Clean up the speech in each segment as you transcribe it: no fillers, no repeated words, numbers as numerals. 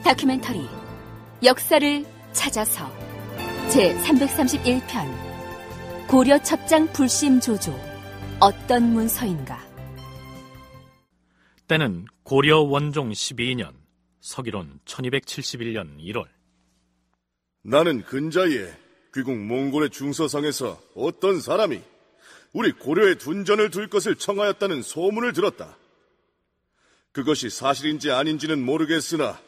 다큐멘터리 역사를 찾아서 제331편 고려 첩장 불심 조조 어떤 문서인가. 때는 고려 원종 12년 서기론 1271년 1월 나는 근자에 귀국 몽골의 중서성에서 어떤 사람이 우리 고려에 둔전을 둘 것을 청하였다는 소문을 들었다. 그것이 사실인지 아닌지는 모르겠으나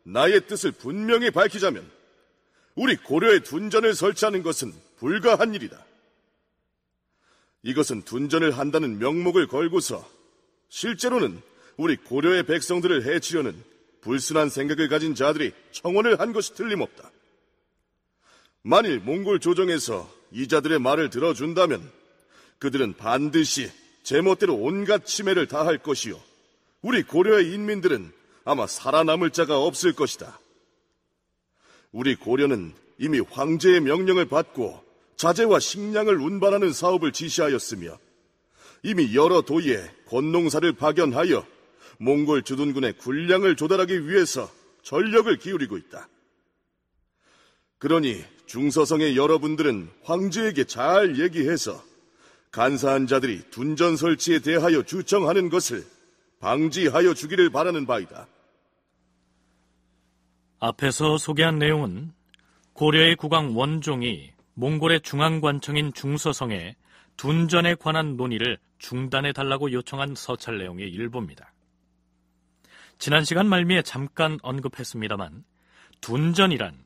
나의 뜻을 분명히 밝히자면 우리 고려에 둔전을 설치하는 것은 불가한 일이다. 이것은 둔전을 한다는 명목을 걸고서 실제로는 우리 고려의 백성들을 해치려는 불순한 생각을 가진 자들이 청원을 한 것이 틀림없다. 만일 몽골 조정에서 이 자들의 말을 들어준다면 그들은 반드시 제멋대로 온갖 침해를 다할 것이요, 우리 고려의 인민들은 아마 살아남을 자가 없을 것이다. 우리 고려는 이미 황제의 명령을 받고 자재와 식량을 운반하는 사업을 지시하였으며 이미 여러 도에 권농사를 파견하여 몽골 주둔군의 군량을 조달하기 위해서 전력을 기울이고 있다. 그러니 중서성의 여러분들은 황제에게 잘 얘기해서 간사한 자들이 둔전 설치에 대하여 주청하는 것을 방지하여 주기를 바라는 바이다. 앞에서 소개한 내용은 고려의 국왕 원종이 몽골의 중앙관청인 중서성에 둔전에 관한 논의를 중단해달라고 요청한 서찰 내용의 일부입니다. 지난 시간 말미에 잠깐 언급했습니다만 둔전이란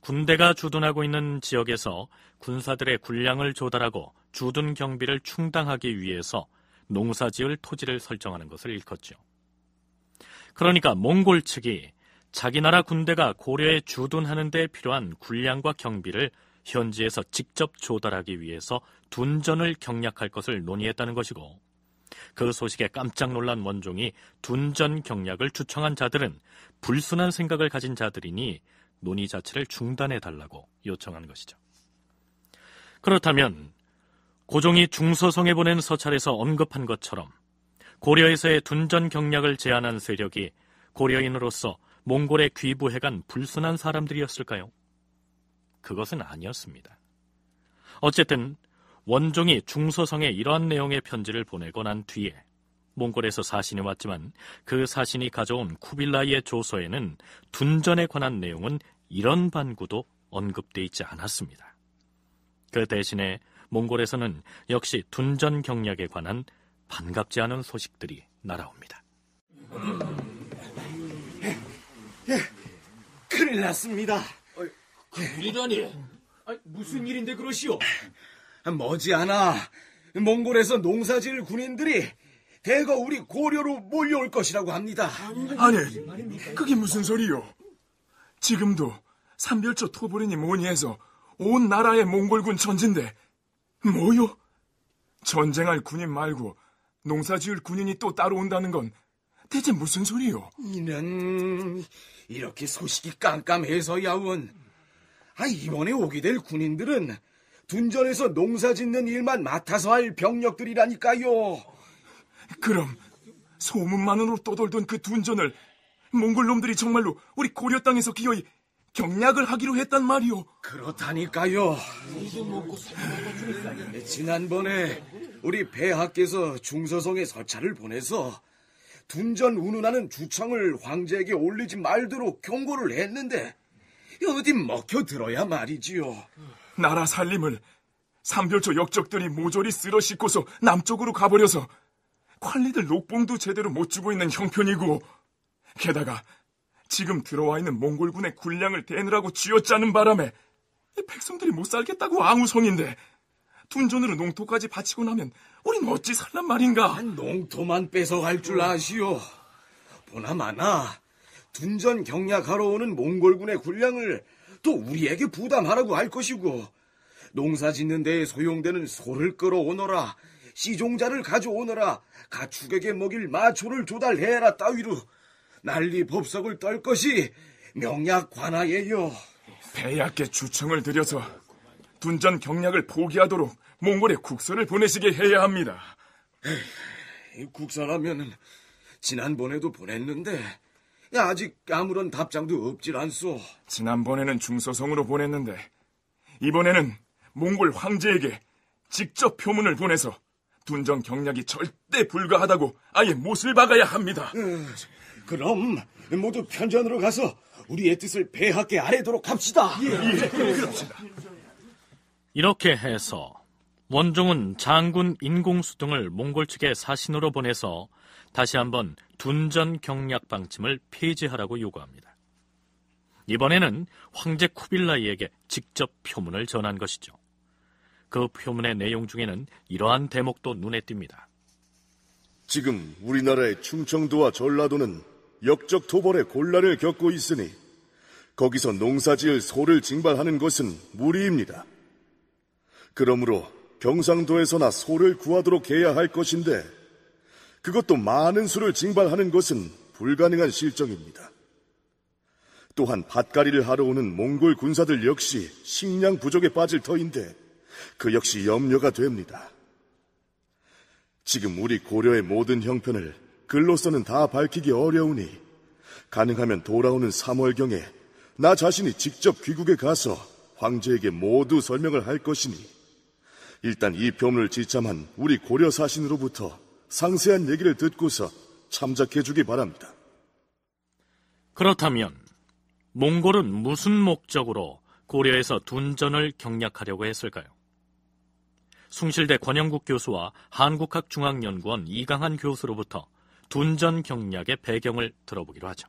군대가 주둔하고 있는 지역에서 군사들의 군량을 조달하고 주둔 경비를 충당하기 위해서 농사지을 토지를 설정하는 것을 일컫죠. 그러니까 몽골 측이 자기 나라 군대가 고려에 주둔하는 데 필요한 군량과 경비를 현지에서 직접 조달하기 위해서 둔전을 경략할 것을 논의했다는 것이고, 그 소식에 깜짝 놀란 원종이 둔전 경략을 주청한 자들은 불순한 생각을 가진 자들이니 논의 자체를 중단해달라고 요청한 것이죠. 그렇다면 고종이 중서성에 보낸 서찰에서 언급한 것처럼 고려에서의 둔전 경략을 제안한 세력이 고려인으로서 몽골에 귀부해간 불순한 사람들이었을까요? 그것은 아니었습니다. 어쨌든 원종이 중서성에 이러한 내용의 편지를 보내고 난 뒤에 몽골에서 사신이 왔지만 그 사신이 가져온 쿠빌라이의 조서에는 둔전에 관한 내용은 이런 반구도 언급되어 있지 않았습니다. 그 대신에 몽골에서는 역시 둔전 경략에 관한 반갑지 않은 소식들이 날아옵니다. 큰일 났습니다. 큰일이라니? 무슨 일인데 그러시오? 머지않아 몽골에서 농사지을 군인들이 대거 우리 고려로 몰려올 것이라고 합니다. 아니, 그게 무슨 소리요? 지금도 삼별초 토벌이니 뭐니 해서 온 나라의 몽골군 전진데 뭐요? 전쟁할 군인 말고 농사지을 군인이 또 따로 온다는 건 대체 무슨 소리요? 이는 이렇게 소식이 깜깜해서야원. 이번에 오게 될 군인들은 둔전에서 농사 짓는 일만 맡아서 할 병력들이라니까요. 그럼 소문만으로 떠돌던 그 둔전을 몽골 놈들이 정말로 우리 고려 땅에서 기어이 경략을 하기로 했단 말이오. 그렇다니까요. 지난번에 우리 폐하께서 중서성에 서찰을 보내서 둔전 운운하는 주청을 황제에게 올리지 말도록 경고를 했는데 어디 먹혀들어야 말이지요. 나라 살림을 삼별초 역적들이 모조리 쓸어 싣고서 남쪽으로 가버려서 관리들 녹봉도 제대로 못 주고 있는 형편이고, 게다가 지금 들어와 있는 몽골군의 군량을 대느라고 쥐어짜는 바람에 백성들이 못 살겠다고 앙우성인데 둔전으로 농토까지 바치고 나면 우린 어찌 살란 말인가? 농토만 뺏어갈 줄 아시오. 보나마나 둔전 경략하러 오는 몽골군의 군량을 또 우리에게 부담하라고 할 것이고, 농사 짓는 데에 소용되는 소를 끌어오너라, 시종자를 가져오너라, 가축에게 먹일 마초를 조달해라 따위로 난리 법석을 떨 것이 명약 관하예요. 폐하께 주청을 드려서 둔전 경략을 포기하도록 몽골에 국서를 보내시게 해야 합니다. 국서라면 지난번에도 보냈는데 아직 아무런 답장도 없질 않소. 지난번에는 중서성으로 보냈는데 이번에는 몽골 황제에게 직접 표문을 보내서 둔전 경략이 절대 불가하다고 아예 못을 박아야 합니다. 그럼 모두 편전으로 가서 우리의 뜻을 배하께 아뢰도록 합시다. 그럽시다. 이렇게 해서 원종은 장군 인공수 등을 몽골 측에 사신으로 보내서 다시 한번 둔전 경략 방침을 폐지하라고 요구합니다. 이번에는 황제 쿠빌라이에게 직접 표문을 전한 것이죠. 그 표문의 내용 중에는 이러한 대목도 눈에 띕니다. 지금 우리나라의 충청도와 전라도는 역적 토벌에 곤란을 겪고 있으니 거기서 농사지을 소를 징발하는 것은 무리입니다. 그러므로 경상도에서나 소를 구하도록 해야 할 것인데 그것도 많은 수를 징발하는 것은 불가능한 실정입니다. 또한 밭갈이를 하러 오는 몽골 군사들 역시 식량 부족에 빠질 터인데 그 역시 염려가 됩니다. 지금 우리 고려의 모든 형편을 글로서는 다 밝히기 어려우니 가능하면 돌아오는 3월경에 나 자신이 직접 귀국에 가서 황제에게 모두 설명을 할 것이니 일단 이 표문을 지참한 우리 고려 사신으로부터 상세한 얘기를 듣고서 참작해 주기 바랍니다. 그렇다면 몽골은 무슨 목적으로 고려에서 둔전을 경략하려고 했을까요? 숭실대 권영국 교수와 한국학중앙연구원 이강한 교수로부터 둔전 경략의 배경을 들어보기로 하죠.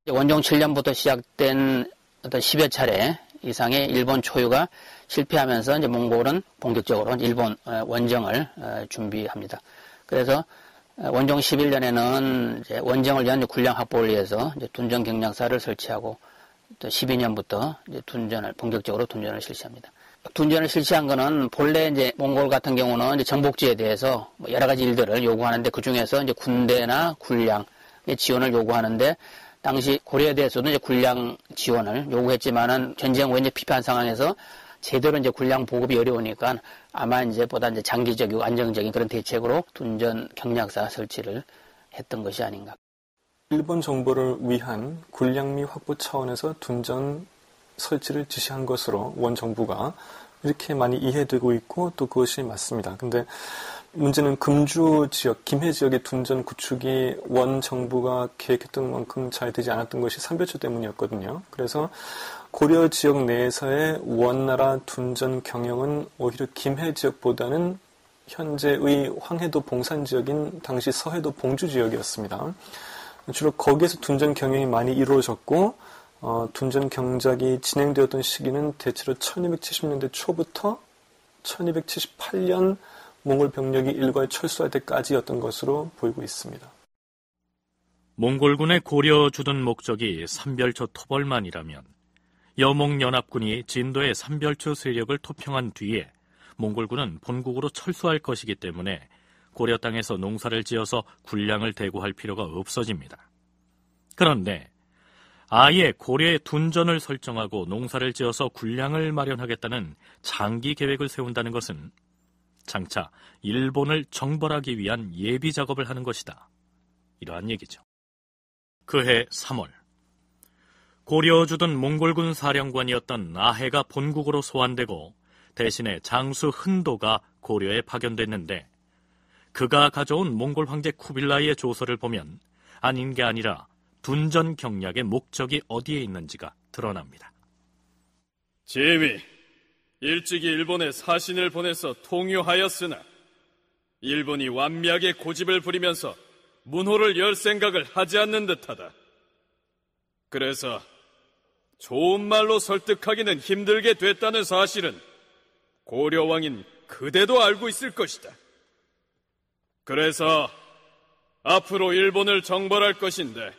원종 7년부터 시작된 어떤 10여 차례 이상의 일본 초유가 실패하면서 이제 몽골은 본격적으로 일본 원정을 준비합니다. 그래서 원종 11년에는 이제 원정을 위한 군량 확보를 위해서 이제 둔전 경략사를 설치하고 또 12년부터 이제 본격적으로 둔전을 실시합니다. 둔전을 실시한 거는 본래 이제 몽골 같은 경우는 이제 정복지에 대해서 여러 가지 일들을 요구하는데 그 중에서 이제 군대나 군량의 지원을 요구하는데 당시 고려에 대해서도 이제 군량 지원을 요구했지만은 전쟁 후에 이제 피폐한 상황에서 제대로 이제 군량 보급이 어려우니까 아마 이제 보다 이제 장기적이고 안정적인 그런 대책으로 둔전 경략사 설치를 했던 것이 아닌가. 일본 정보를 위한 군량미 확보 차원에서 둔전 설치를 지시한 것으로 원 정부가 이렇게 많이 이해되고 있고 또 그것이 맞습니다. 근데 문제는 금주 지역, 김해 지역의 둔전 구축이 원 정부가 계획했던 만큼 잘 되지 않았던 것이 삼별초 때문이었거든요. 그래서 고려 지역 내에서의 원나라 둔전 경영은 오히려 김해 지역보다는 현재의 황해도 봉산 지역인 당시 서해도 봉주 지역이었습니다. 주로 거기에서 둔전 경영이 많이 이루어졌고 둔전 경작이 진행되었던 시기는 대체로 1270년대 초부터 1278년 몽골 병력이 일괄 철수할 때까지였던 것으로 보이고 있습니다. 몽골군의 고려 주둔 목적이 삼별초 토벌만이라면 여몽연합군이 진도의 삼별초 세력을 토평한 뒤에 몽골군은 본국으로 철수할 것이기 때문에 고려 땅에서 농사를 지어서 군량을 대구할 필요가 없어집니다. 그런데 아예 고려에 둔전을 설정하고 농사를 지어서 군량을 마련하겠다는 장기 계획을 세운다는 것은 장차 일본을 정벌하기 위한 예비 작업을 하는 것이다. 이러한 얘기죠. 그해 3월 고려 주둔 몽골군 사령관이었던 아해가 본국으로 소환되고 대신에 장수 흔도가 고려에 파견됐는데 그가 가져온 몽골 황제 쿠빌라이의 조서를 보면 아닌 게 아니라 둔전 경략의 목적이 어디에 있는지가 드러납니다. 제위, 일찍이 일본에 사신을 보내서 통요하였으나 일본이 완미하게 고집을 부리면서 문호를 열 생각을 하지 않는 듯하다. 그래서 좋은 말로 설득하기는 힘들게 됐다는 사실은 고려왕인 그대도 알고 있을 것이다. 그래서 앞으로 일본을 정벌할 것인데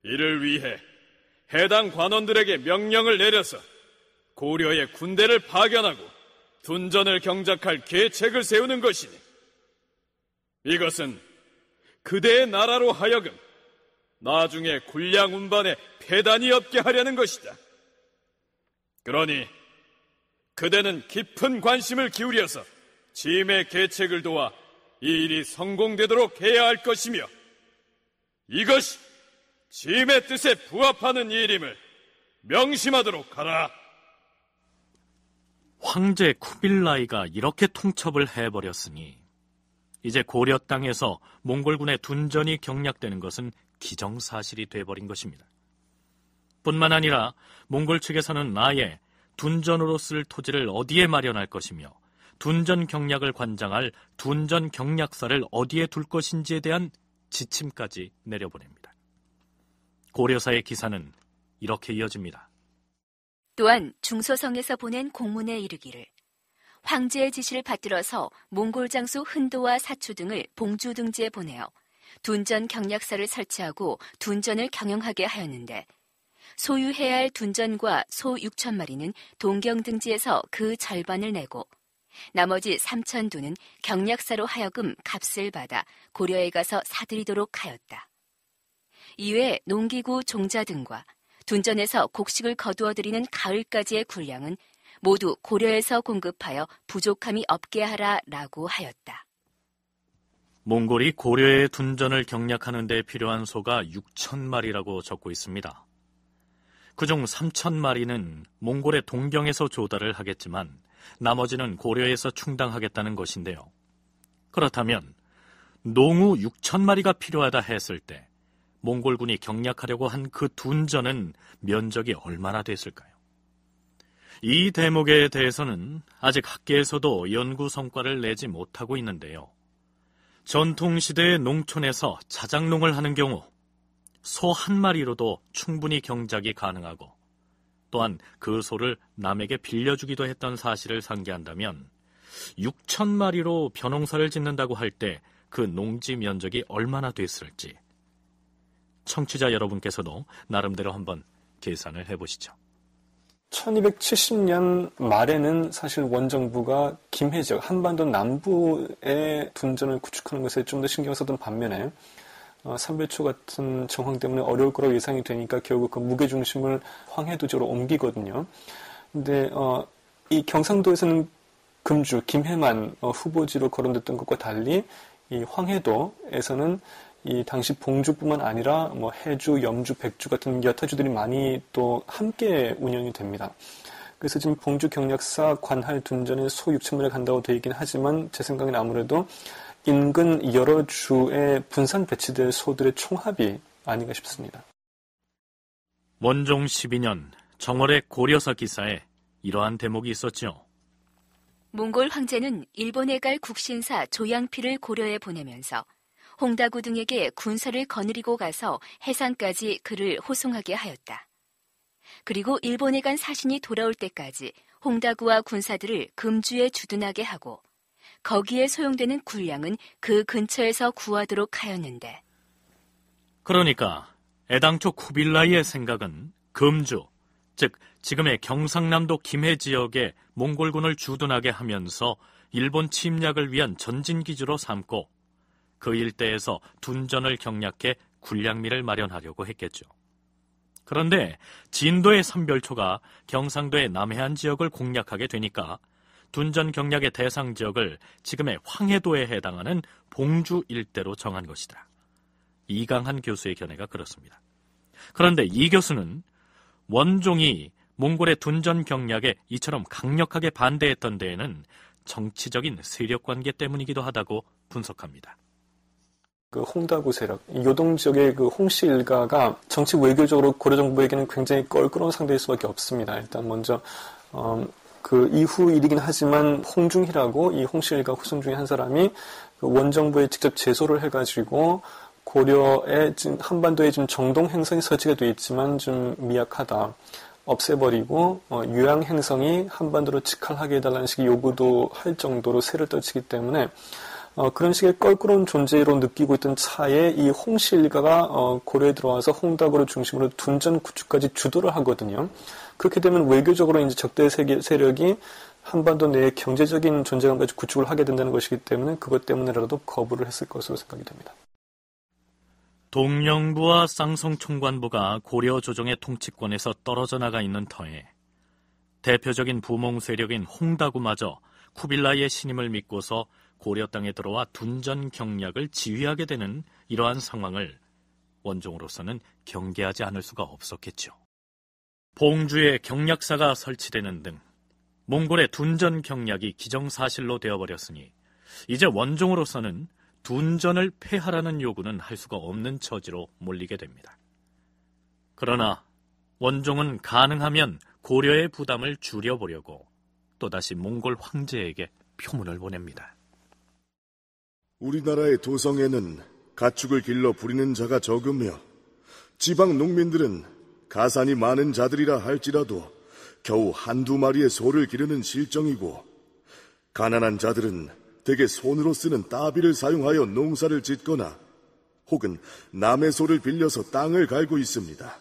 이를 위해 해당 관원들에게 명령을 내려서 고려의 군대를 파견하고 둔전을 경작할 계책을 세우는 것이니 이것은 그대의 나라로 하여금 나중에 군량 운반에 폐단이 없게 하려는 것이다. 그러니 그대는 깊은 관심을 기울여서 짐의 계책을 도와 이 일이 성공되도록 해야 할 것이며 이것이 짐의 뜻에 부합하는 일임을 명심하도록 하라. 황제 쿠빌라이가 이렇게 통첩을 해버렸으니 이제 고려 땅에서 몽골군의 둔전이 경략되는 것은 기정사실이 돼버린 것입니다. 뿐만 아니라 몽골 측에서는 아예 둔전으로 쓸 토지를 어디에 마련할 것이며 둔전 경략을 관장할 둔전 경략사를 어디에 둘 것인지에 대한 지침까지 내려보냅니다. 고려사의 기사는 이렇게 이어집니다. 또한 중서성에서 보낸 공문에 이르기를 황제의 지시를 받들어서 몽골 장수 흔도와 사추 등을 봉주 등지에 보내어 둔전 경략사를 설치하고 둔전을 경영하게 하였는데 소유해야 할 둔전과 소 6,000마리는 동경 등지에서 그 절반을 내고 나머지 3,000두는 경략사로 하여금 값을 받아 고려에 가서 사들이도록 하였다. 이외에 농기구 종자 등과 둔전에서 곡식을 거두어들이는 가을까지의 군량은 모두 고려에서 공급하여 부족함이 없게 하라라고 하였다. 몽골이 고려의 둔전을 경략하는 데 필요한 소가 6,000마리라고 적고 있습니다. 그중 3,000마리는 몽골의 동경에서 조달을 하겠지만 나머지는 고려에서 충당하겠다는 것인데요. 그렇다면 농우 6,000마리가 필요하다 했을 때 몽골군이 경략하려고 한 그 둔전은 면적이 얼마나 됐을까요? 이 대목에 대해서는 아직 학계에서도 연구 성과를 내지 못하고 있는데요. 전통시대의 농촌에서 자작농을 하는 경우 소 한 마리로도 충분히 경작이 가능하고 또한 그 소를 남에게 빌려주기도 했던 사실을 상기한다면 6,000마리로 벼농사를 짓는다고 할 때 그 농지 면적이 얼마나 됐을지 청취자 여러분께서도 나름대로 한번 계산을 해보시죠. 1270년 말에는 사실 원정부가 김해 지역, 한반도 남부의 둔전을 구축하는 것에 좀 더 신경 썼던 반면에 삼별초 같은 정황 때문에 어려울 거라고 예상이 되니까 결국 그 무게중심을 황해도 지역으로 옮기거든요. 근데 이 경상도에서는 금주, 김해만 후보지로 거론됐던 것과 달리 이 황해도에서는 이 당시 봉주뿐만 아니라 뭐 해주, 염주, 백주 같은 여타 주들이 많이 또 함께 운영이 됩니다. 그래서 지금 봉주 경략사 관할 둔전에 소 6,000마리가 간다고 되어 있긴 하지만 제 생각엔 아무래도 인근 여러 주에 분산 배치될 소들의 총합이 아닌가 싶습니다. 원종 12년 정월의 고려사 기사에 이러한 대목이 있었죠. 몽골 황제는 일본에 갈 국신사 조양피를 고려에 보내면서 홍다구 등에게 군사를 거느리고 가서 해상까지 그를 호송하게 하였다. 그리고 일본에 간 사신이 돌아올 때까지 홍다구와 군사들을 금주에 주둔하게 하고 거기에 소용되는 군량은 그 근처에서 구하도록 하였는데 그러니까 애당초 쿠빌라이의 생각은 금주, 즉 지금의 경상남도 김해 지역에 몽골군을 주둔하게 하면서 일본 침략을 위한 전진기지로 삼고 그 일대에서 둔전을 경략해 군량미를 마련하려고 했겠죠. 그런데 진도의 삼별초가 경상도의 남해안 지역을 공략하게 되니까 둔전 경략의 대상 지역을 지금의 황해도에 해당하는 봉주 일대로 정한 것이다. 이강한 교수의 견해가 그렇습니다. 그런데 이 교수는 원종이 몽골의 둔전 경략에 이처럼 강력하게 반대했던 데에는 정치적인 세력관계 때문이기도 하다고 분석합니다. 그 홍다구 세력, 요동 지역의 그 홍씨 일가가 정치 외교적으로 고려 정부에게는 굉장히 껄끄러운 상대일 수밖에 없습니다. 일단 먼저 그 이후 일이긴 하지만 홍중희라고 이 홍씨 일가 후손 중에 한 사람이 그 원정부에 직접 제소를 해가지고 고려의 지금 한반도에 지금 정동 행성이 설치가 되어 있지만 좀 미약하다. 없애버리고 유양 행성이 한반도로 직할하게 해달라는 식의 요구도 할 정도로 세를 떨치기 때문에 그런 식의 껄끄러운 존재로 느끼고 있던 차에 이 홍씨 일가가 고려에 들어와서 홍다구를 중심으로 둔전 구축까지 주도를 하거든요. 그렇게 되면 외교적으로 이제 적대 세력이 한반도 내에 경제적인 존재감까지 구축을 하게 된다는 것이기 때문에 그것 때문에라도 거부를 했을 것으로 생각이 됩니다. 동령부와 쌍송총관부가 고려 조정의 통치권에서 떨어져 나가 있는 터에 대표적인 부몽 세력인 홍다구마저 쿠빌라이의 신임을 믿고서 고려 땅에 들어와 둔전 경략을 지휘하게 되는 이러한 상황을 원종으로서는 경계하지 않을 수가 없었겠죠. 봉주에 경략사가 설치되는 등 몽골의 둔전 경략이 기정사실로 되어버렸으니 이제 원종으로서는 둔전을 폐하라는 요구는 할 수가 없는 처지로 몰리게 됩니다. 그러나 원종은 가능하면 고려의 부담을 줄여보려고 또다시 몽골 황제에게 표문을 보냅니다. 우리나라의 도성에는 가축을 길러 부리는 자가 적으며 지방 농민들은 가산이 많은 자들이라 할지라도 겨우 한두 마리의 소를 기르는 실정이고 가난한 자들은 대개 손으로 쓰는 따비를 사용하여 농사를 짓거나 혹은 남의 소를 빌려서 땅을 갈고 있습니다.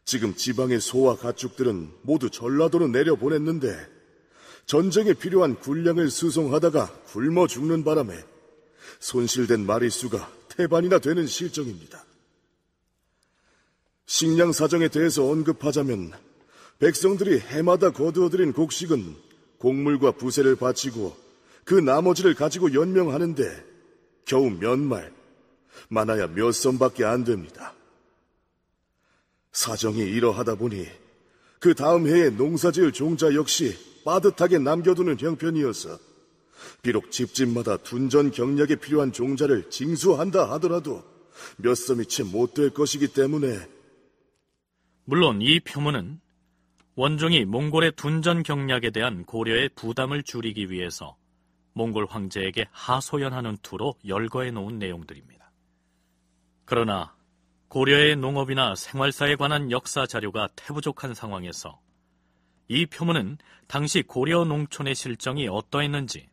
지금 지방의 소와 가축들은 모두 전라도로 내려보냈는데 전쟁에 필요한 군량을 수송하다가 굶어 죽는 바람에 손실된 마리수가 태반이나 되는 실정입니다. 식량 사정에 대해서 언급하자면 백성들이 해마다 거두어들인 곡식은 곡물과 부세를 바치고 그 나머지를 가지고 연명하는데 겨우 몇 말, 많아야 몇 선밖에 안 됩니다. 사정이 이러하다 보니 그 다음 해에 농사지을 종자 역시 빠듯하게 남겨두는 형편이어서 비록 집집마다 둔전 경략에 필요한 종자를 징수한다 하더라도 몇 섬이 채 못 될 것이기 때문에 물론 이 표문은 원종이 몽골의 둔전 경략에 대한 고려의 부담을 줄이기 위해서 몽골 황제에게 하소연하는 투로 열거해 놓은 내용들입니다. 그러나 고려의 농업이나 생활사에 관한 역사 자료가 태부족한 상황에서 이 표문은 당시 고려 농촌의 실정이 어떠했는지,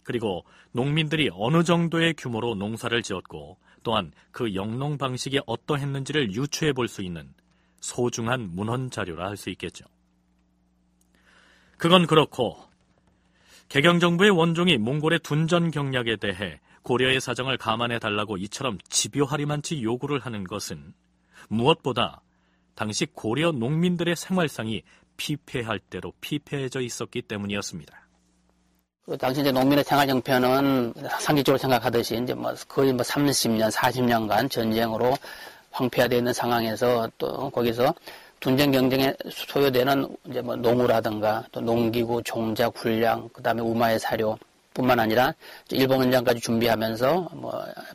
그리고 농민들이 어느 정도의 규모로 농사를 지었고 또한 그 영농 방식이 어떠했는지를 유추해 볼 수 있는 소중한 문헌 자료라 할 수 있겠죠. 그건 그렇고 개경정부의 원종이 몽골의 둔전 경략에 대해 고려의 사정을 감안해 달라고 이처럼 집요하리만치 요구를 하는 것은 무엇보다 당시 고려 농민들의 생활상이 피폐할 대로 피폐해져 있었기 때문이었습니다. 당시 이제 농민의 생활 형편은 상식적으로 생각하듯이 이제 거의 30년, 40년간 전쟁으로 황폐화되어 있는 상황에서 또 거기서 둔전 경쟁에 소요되는 이제 농우라든가 또 농기구, 종자, 군량, 그다음에 우마의 사료 뿐만 아니라 일본 원정까지 준비하면서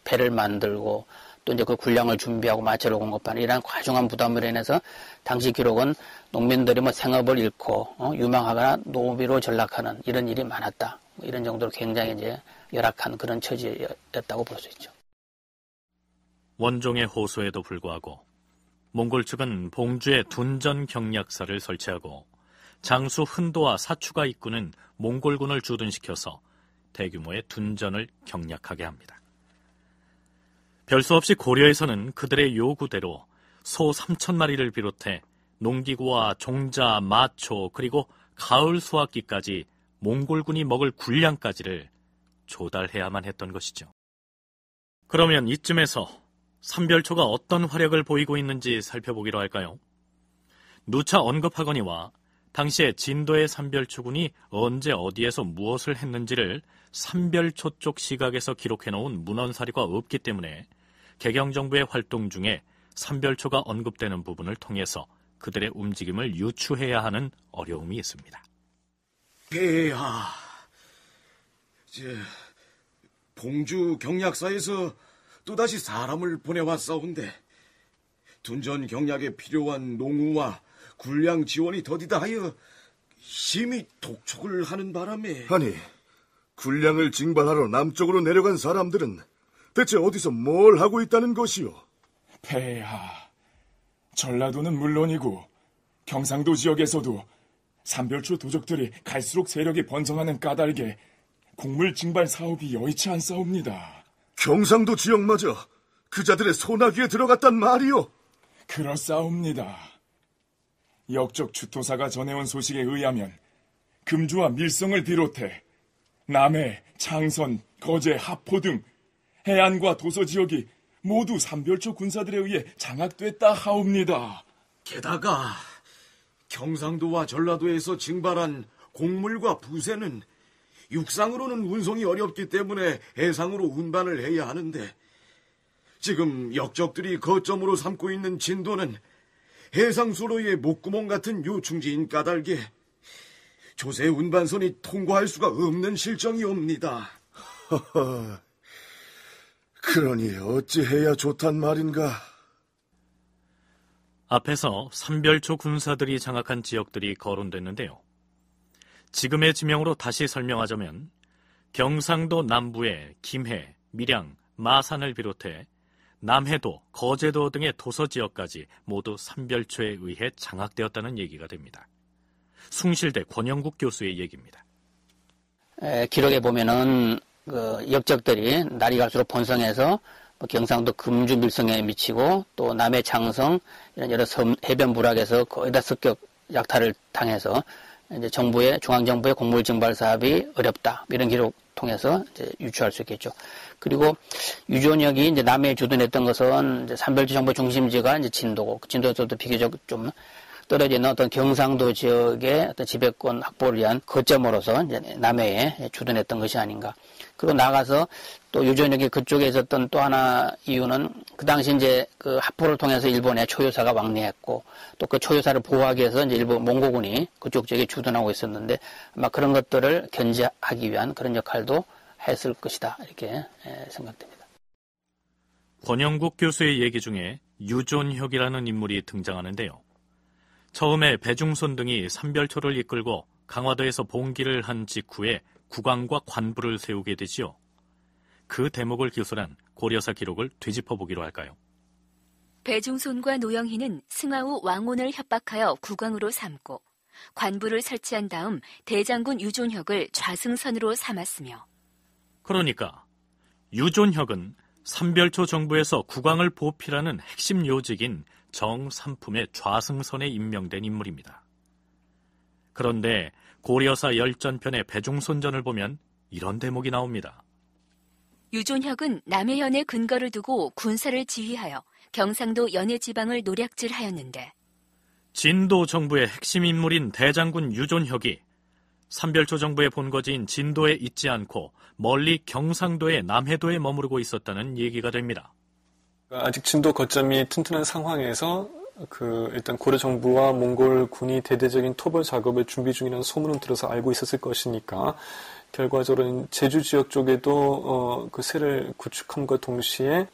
배를 만들고 또 이제 그 군량을 준비하고 마차를 공급하는 이러한 과중한 부담으로 인해서 당시 기록은 농민들이 생업을 잃고 유망하거나 노비로 전락하는 이런 일이 많았다. 이런 정도로 굉장히 이제 열악한 그런 처지였다고 볼 수 있죠. 원종의 호소에도 불구하고 몽골 측은 봉주에 둔전 경략사를 설치하고 장수 흔도와 사추가 이끄는 몽골군을 주둔시켜서 대규모의 둔전을 경략하게 합니다. 별수 없이 고려에서는 그들의 요구대로 소 3,000마리를 비롯해 농기구와 종자, 마초, 그리고 가을 수확기까지 몽골군이 먹을 군량까지를 조달해야만 했던 것이죠. 그러면 이쯤에서 삼별초가 어떤 화력을 보이고 있는지 살펴보기로 할까요? 누차 언급하거니와 당시에 진도의 삼별초군이 언제 어디에서 무엇을 했는지를 삼별초 쪽 시각에서 기록해놓은 문헌사료가 없기 때문에 개경정부의 활동 중에 삼별초가 언급되는 부분을 통해서 그들의 움직임을 유추해야 하는 어려움이 있습니다. 폐하, 봉주 경략사에서 또다시 사람을 보내왔사온데 둔전 경략에 필요한 농우와 군량 지원이 더디다 하여 심히 독촉을 하는 바람에 아니, 군량을 징발하러 남쪽으로 내려간 사람들은 대체 어디서 뭘 하고 있다는 것이오? 폐하, 전라도는 물론이고 경상도 지역에서도 삼별초 도적들이 갈수록 세력이 번성하는 까닭에 곡물 징발 사업이 여의치 않사옵니다. 경상도 지역마저 그 자들의 소나기에 들어갔단 말이오? 그렇사옵니다. 역적 주토사가 전해온 소식에 의하면 금주와 밀성을 비롯해 남해, 창선, 거제, 하포 등 해안과 도서 지역이 모두 삼별초 군사들에 의해 장악됐다 하옵니다. 게다가 경상도와 전라도에서 징발한 곡물과 부세는 육상으로는 운송이 어렵기 때문에 해상으로 운반을 해야 하는데 지금 역적들이 거점으로 삼고 있는 진도는 해상수로의 목구멍 같은 요충지인 까닭에 조세 운반선이 통과할 수가 없는 실정이옵니다. 허허, 그러니 어찌해야 좋단 말인가? 앞에서 삼별초 군사들이 장악한 지역들이 거론됐는데요. 지금의 지명으로 다시 설명하자면 경상도 남부의 김해, 밀양, 마산을 비롯해 남해도, 거제도 등의 도서지역까지 모두 삼별초에 의해 장악되었다는 얘기가 됩니다. 숭실대 권영국 교수의 얘기입니다. 기록에 보면은 그 역적들이 날이 갈수록 번성해서 경상도 금주 밀성에 미치고 또 남해 장성 이런 여러 해변 부락에서 거의 다 습격 약탈을 당해서 이제 중앙정부의 곡물 증발 사업이 어렵다 이런 기록 통해서 이제 유추할 수 있겠죠. 그리고 유전역이 이제 남해에 주둔했던 것은 이제 삼별초 정부 중심지가 이제 진도고 진도에서도 비교적 좀 떨어져 있는 어떤 경상도 지역의 어떤 지배권 확보를 위한 거점으로서 이제 남해에 주둔했던 것이 아닌가. 그리고 나가서 또 유전역이 그쪽에 있었던 또 하나 이유는 그 당시 이제 그 합포를 통해서 일본의 초요사가 왕래했고 또 그 초요사를 보호하기 위해서 이제 일본 몽고군이 그쪽 지역에 주둔하고 있었는데 아마 그런 것들을 견제하기 위한 그런 역할도 했을 것이다. 이렇게 생각됩니다. 권영국 교수의 얘기 중에 유존혁이라는 인물이 등장하는데요. 처음에 배중손 등이 삼별초를 이끌고 강화도에서 봉기를 한 직후에 국왕과 관부를 세우게 되지요. 그 대목을 기술한 고려사 기록을 되짚어보기로 할까요? 배중손과 노영희는 승하 후 왕혼을 협박하여 국왕으로 삼고 관부를 설치한 다음 대장군 유존혁을 좌승선으로 삼았으며 그러니까 유존혁은 삼별초 정부에서 국왕을 보필하는 핵심 요직인 정삼품의 좌승선에 임명된 인물입니다. 그런데 고려사 열전편의 배중손전을 보면 이런 대목이 나옵니다. 유존혁은 남해현에 근거를 두고 군사를 지휘하여 경상도 연해 지방을 노략질하였는데 진도 정부의 핵심 인물인 대장군 유존혁이 삼별초 정부의 본거지인 진도에 있지 않고 멀리 경상도의 남해도에 머무르고 있었다는 얘기가 됩니다. 아직 진도 거점이 튼튼한 상황에서 일단 고려 정부와 몽골 군이 대대적인 토벌 작업을 준비 중이라는 소문은 들어서 알고 있었을 것이니까 결과적으로 제주 지역 쪽에도 그 세를 구축함과 동시에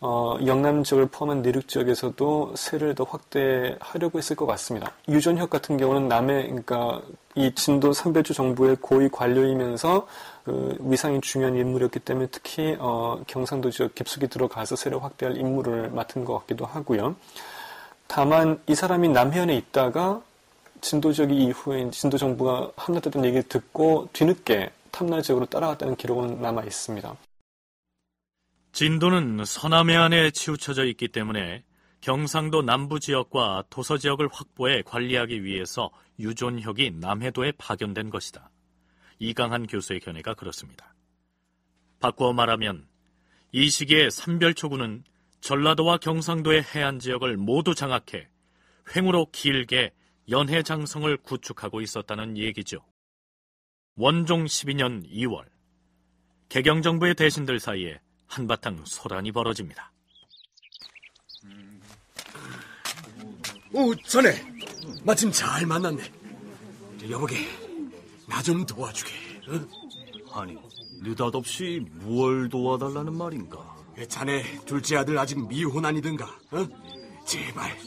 영남 지역을 포함한 내륙 지역에서도 세를 더 확대하려고 했을 것 같습니다. 유존혁 같은 경우는 그러니까 이 진도 삼별초 정부의 고위 관료이면서 그 위상이 중요한 인물이었기 때문에 특히 경상도 지역 깊숙이 들어가서 세를 확대할 임무를 맡은 것 같기도 하고요. 다만 이 사람이 남해안에 있다가 진도 지역이 이후에 진도 정부가 함락됐다는 얘기를 듣고 뒤늦게 탐라 지역으로 따라갔다는 기록은 남아 있습니다. 진도는 서남해안에 치우쳐져 있기 때문에 경상도 남부 지역과 도서 지역을 확보해 관리하기 위해서 유존혁이 남해도에 파견된 것이다. 이강한 교수의 견해가 그렇습니다. 바꾸어 말하면 이 시기에 삼별초군은 전라도와 경상도의 해안 지역을 모두 장악해 횡으로 길게 연해장성을 구축하고 있었다는 얘기죠. 원종 12년 2월, 개경정부의 대신들 사이에 한바탕 소란이 벌어집니다. 오, 자네, 마침 잘 만났네. 여보게, 나 좀 도와주게. 아니, 느닷없이 무얼 도와달라는 말인가? 자네 둘째 아들 아직 미혼 아니든가? 제발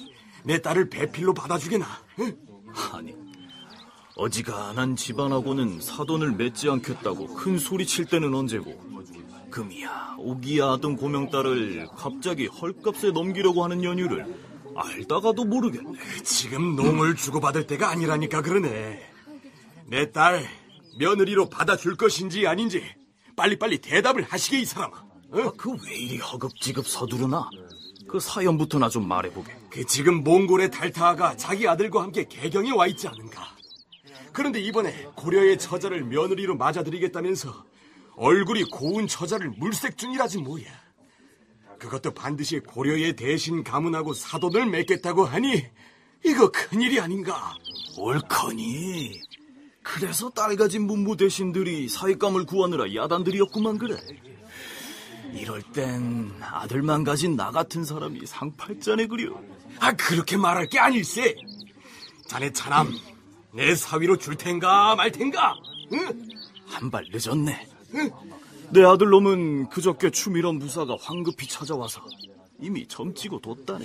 내 딸을 배필로 받아주게나. 아니, 어지간한 집안하고는 사돈을 맺지 않겠다고 큰 소리 칠 때는 언제고, 금이야 오기야 하던 고명딸을 갑자기 헐값에 넘기려고 하는 연유를 알다가도 모르겠네. 지금 농을 주고받을 때가 아니라니까 그러네. 내 딸 며느리로 받아줄 것인지 아닌지 빨리빨리 대답을 하시게, 이 사람아. 그 왜 이리 허겁지겁 서두르나? 그 사연부터나 좀 말해보게. 지금 몽골의 달타아가 자기 아들과 함께 개경에 와 있지 않은가? 그런데 이번에 고려의 처자를 며느리로 맞아들이겠다면서 얼굴이 고운 처자를 물색 중이라지 뭐야. 그것도 반드시 고려의 대신 가문하고 사돈을 맺겠다고 하니 이거 큰일이 아닌가? 옳거니. 그래서 딸 가진 문무 대신들이 사익감을 구하느라 야단들이었구만. 그래. 이럴 땐 아들만 가진 나 같은 사람이 상팔자네 그려. 그렇게 말할 게 아닐세. 자네 차남 내 사위로 줄 텐가 말 텐가? 응? 한 발 늦었네. 응? 내 아들놈은 그저께 추미런 부사가 황급히 찾아와서 이미 점치고 뒀다네.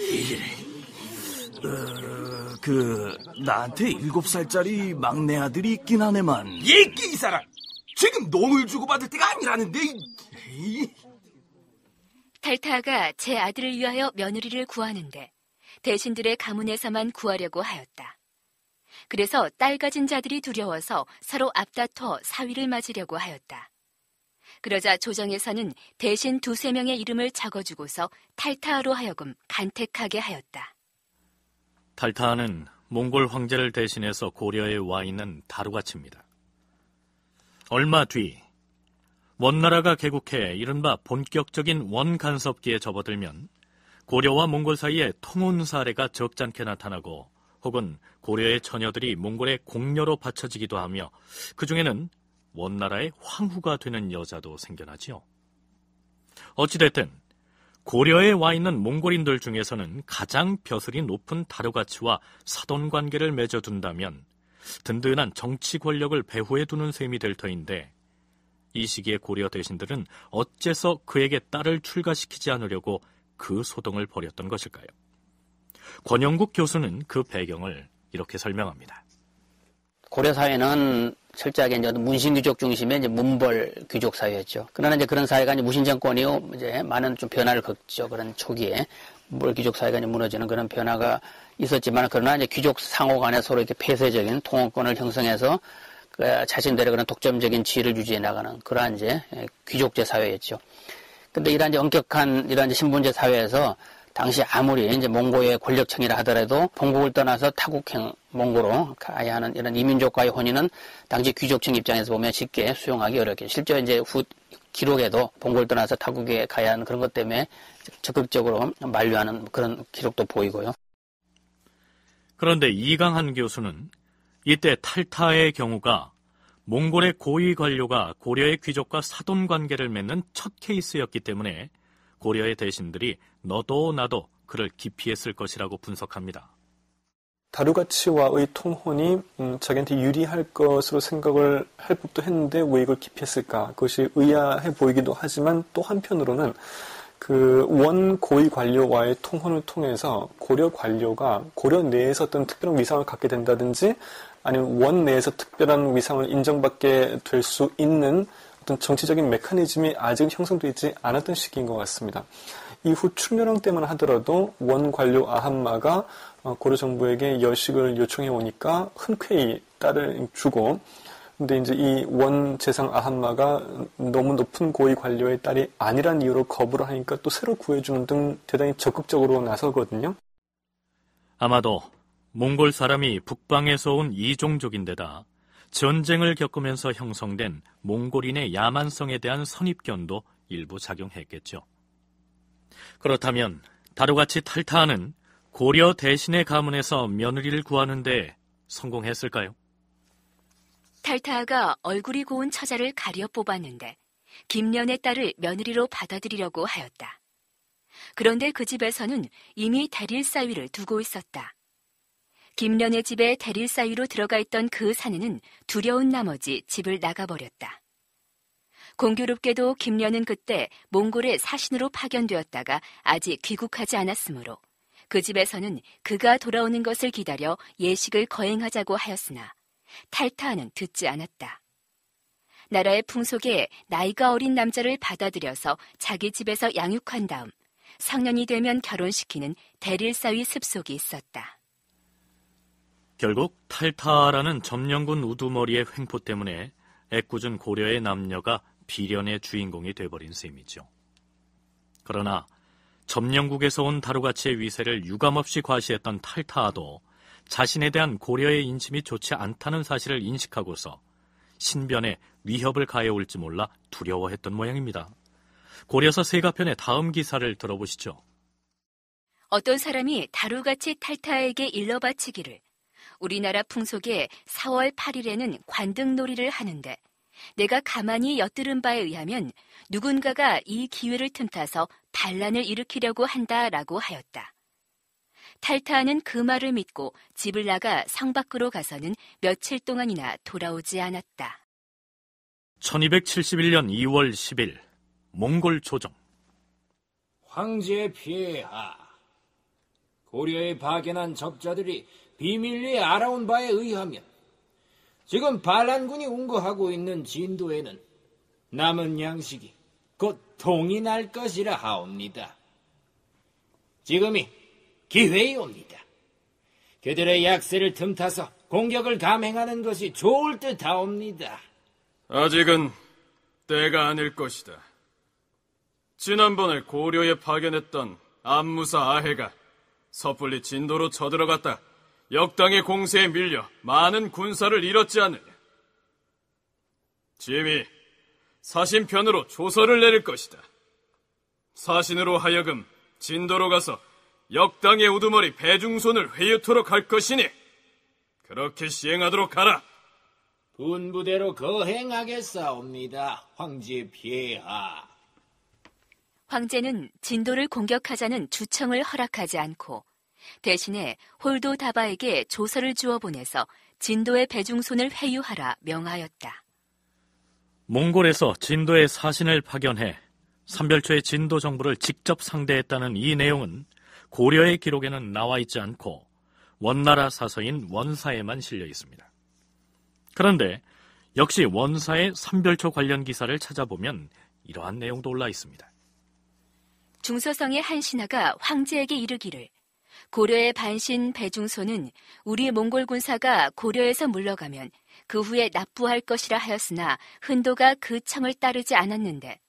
나한테 7살짜리 막내 아들이 있긴 하네만. 이 사람! 지금 농을 주고받을 때가 아니라는데. 탈타가 제 아들을 위하여 며느리를 구하는데 대신들의 가문에서만 구하려고 하였다. 그래서 딸 가진 자들이 두려워서 서로 앞다퉈 사위를 맞으려고 하였다. 그러자 조정에서는 대신 2-3명의 이름을 적어주고서 탈타하로 하여금 간택하게 하였다. 탈타하는 몽골 황제를 대신해서 고려에 와 있는 다루가치입니다. 얼마 뒤 원나라가 개국해 이른바 본격적인 원간섭기에 접어들면 고려와 몽골 사이에 통혼 사례가 적잖게 나타나고 혹은 고려의 처녀들이 몽골의 공녀로 바쳐지기도 하며 그 중에는 원나라의 황후가 되는 여자도 생겨나지요. 어찌됐든 고려에 와 있는 몽골인들 중에서는 가장 벼슬이 높은 다루가치와 사돈 관계를 맺어둔다면 든든한 정치 권력을 배후에 두는 셈이 될 터인데 이 시기에 고려 대신들은 어째서 그에게 딸을 출가시키지 않으려고 그 소동을 벌였던 것일까요? 권영국 교수는 그 배경을 이렇게 설명합니다. 고려 사회는 철저하게 이제 문신귀족 중심의 이제 문벌 귀족 사회였죠. 그러나 이제 그런 사회가 이제 무신 정권 이후 이제 많은 좀 변화를 겪죠. 그런 초기에 문벌 귀족 사회가 이제 무너지는 그런 변화가 있었지만 그러나 이제 귀족 상호 간에 서로 이렇게 폐쇄적인 통합권을 형성해서 자신들의 그런 독점적인 지위를 유지해 나가는 그러한 이제 귀족제 사회였죠. 근데 이러한 이제 엄격한 이러한 이제 신분제 사회에서 당시 아무리 이제 몽고의 권력층이라 하더라도 본국을 떠나서 타국행 몽고로 가야 하는 이런 이민족과의 혼인은 당시 귀족층 입장에서 보면 쉽게 수용하기 어렵게 실제 이제 기록에도 본국을 떠나서 타국에 가야 하는 그런 것 때문에 적극적으로 만류하는 그런 기록도 보이고요. 그런데 이강한 교수는 이때 탈타의 경우가 몽골의 고위 관료가 고려의 귀족과 사돈 관계를 맺는 첫 케이스였기 때문에 고려의 대신들이 너도 나도 그를 기피했을 것이라고 분석합니다. 다루가치와의 통혼이 자기한테 유리할 것으로 생각을 할 법도 했는데 왜 이걸 기피했을까? 그것이 의아해 보이기도 하지만 또 한편으로는 그 원 고위 관료와의 통혼을 통해서 고려 관료가 고려 내에서 어떤 특별한 위상을 갖게 된다든지 아니면 원 내에서 특별한 위상을 인정받게 될 수 있는 어떤 정치적인 메커니즘이 아직 형성되지 않았던 시기인 것 같습니다. 이후 출묘령 때만 하더라도 원 관료 아한마가 고려 정부에게 여식을 요청해 오니까 흔쾌히 딸을 주고, 근데 이제 이 원 재상 아한마가 너무 높은 고위 관료의 딸이 아니란 이유로 거부를 하니까 또 새로 구해주는 등 대단히 적극적으로 나서거든요. 아마도 몽골 사람이 북방에서 온 이종족인데다 전쟁을 겪으면서 형성된 몽골인의 야만성에 대한 선입견도 일부 작용했겠죠. 그렇다면 다루가치 탈타하는 고려 대신의 가문에서 며느리를 구하는데 성공했을까요? 탈타하가 얼굴이 고운 처자를 가려 뽑았는데 김련의 딸을 며느리로 받아들이려고 하였다. 그런데 그 집에서는 이미 대릴사위를 두고 있었다. 김련의 집에 대릴사위로 들어가 있던 그 사내는 두려운 나머지 집을 나가버렸다. 공교롭게도 김련은 그때 몽골의 사신으로 파견되었다가 아직 귀국하지 않았으므로 그 집에서는 그가 돌아오는 것을 기다려 예식을 거행하자고 하였으나 탈타하는 듣지 않았다. 나라의 풍속에 나이가 어린 남자를 받아들여서 자기 집에서 양육한 다음 성년이 되면 결혼시키는 대릴사위 습속이 있었다. 결국 탈타라는 점령군 우두머리의 횡포 때문에 애꿎은 고려의 남녀가 비련의 주인공이 돼버린 셈이죠. 그러나 점령국에서 온 다루가치의 위세를 유감없이 과시했던 탈타도 자신에 대한 고려의 인심이 좋지 않다는 사실을 인식하고서 신변에 위협을 가해올지 몰라 두려워했던 모양입니다. 고려서 세가편의 다음 기사를 들어보시죠. 어떤 사람이 다루가치 탈타에게 일러 바치기를 우리나라 풍속에 4월 8일에는 관등놀이를 하는데 내가 가만히 엿들은 바에 의하면 누군가가 이 기회를 틈타서 반란을 일으키려고 한다라고 하였다. 탈타하는 그 말을 믿고 집을 나가 성 밖으로 가서는 며칠 동안이나 돌아오지 않았다. 1271년 2월 10일 몽골 조정. 황제 폐하, 고려에 파견한 적자들이 비밀리에 알아온 바에 의하면 지금 반란군이 운거하고 있는 진도에는 남은 양식이 곧 통이 날 것이라 하옵니다. 지금이 기회이옵니다. 그들의 약세를 틈타서 공격을 감행하는 것이 좋을 듯 하옵니다. 아직은 때가 아닐 것이다. 지난번에 고려에 파견했던 안무사 아해가 섣불리 진도로 쳐들어갔다 역당의 공세에 밀려 많은 군사를 잃었지 않느냐. 짐이 사신편으로 조서를 내릴 것이다. 사신으로 하여금 진도로 가서 역당의 우두머리 배중손을 회유토록 할 것이니 그렇게 시행하도록 하라. 분부대로 거행하겠사옵니다, 황제 폐하. 황제는 진도를 공격하자는 주청을 허락하지 않고 대신에 홀도 다바에게 조서를 주어 보내서 진도의 배중손을 회유하라 명하였다. 몽골에서 진도에 사신을 파견해 삼별초의 진도 정부를 직접 상대했다는 이 내용은 고려의 기록에는 나와 있지 않고 원나라 사서인 원사에만 실려 있습니다. 그런데 역시 원사의 삼별초 관련 기사를 찾아보면 이러한 내용도 올라 있습니다. 중서성의 한 신하가 황제에게 이르기를 고려의 반신 배중손은 우리 몽골 군사가 고려에서 물러가면 그 후에 납부할 것이라 하였으나 흔도가 그 청을 따르지 않았는데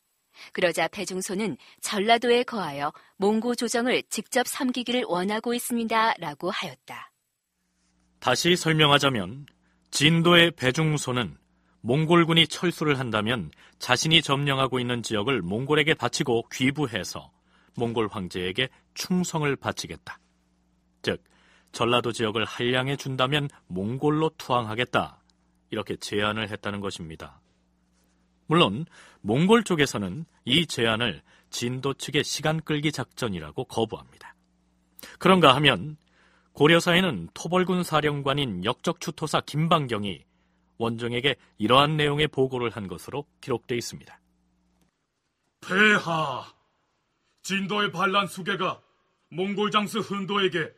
그러자 배중손은 전라도에 거하여 몽고 조정을 직접 섬기기를 원하고 있습니다 라고 하였다. 다시 설명하자면 진도의 배중손은 몽골군이 철수를 한다면 자신이 점령하고 있는 지역을 몽골에게 바치고 귀부해서 몽골 황제에게 충성을 바치겠다. 즉 전라도 지역을 한량해 준다면 몽골로 투항하겠다. 이렇게 제안을 했다는 것입니다. 물론 몽골 쪽에서는 이 제안을 진도 측의 시간 끌기 작전이라고 거부합니다. 그런가 하면 고려사에는 토벌군 사령관인 역적추토사 김방경이 원종에게 이러한 내용의 보고를 한 것으로 기록되어 있습니다. 폐하, 진도의 반란 수계가 몽골 장수 흔도에게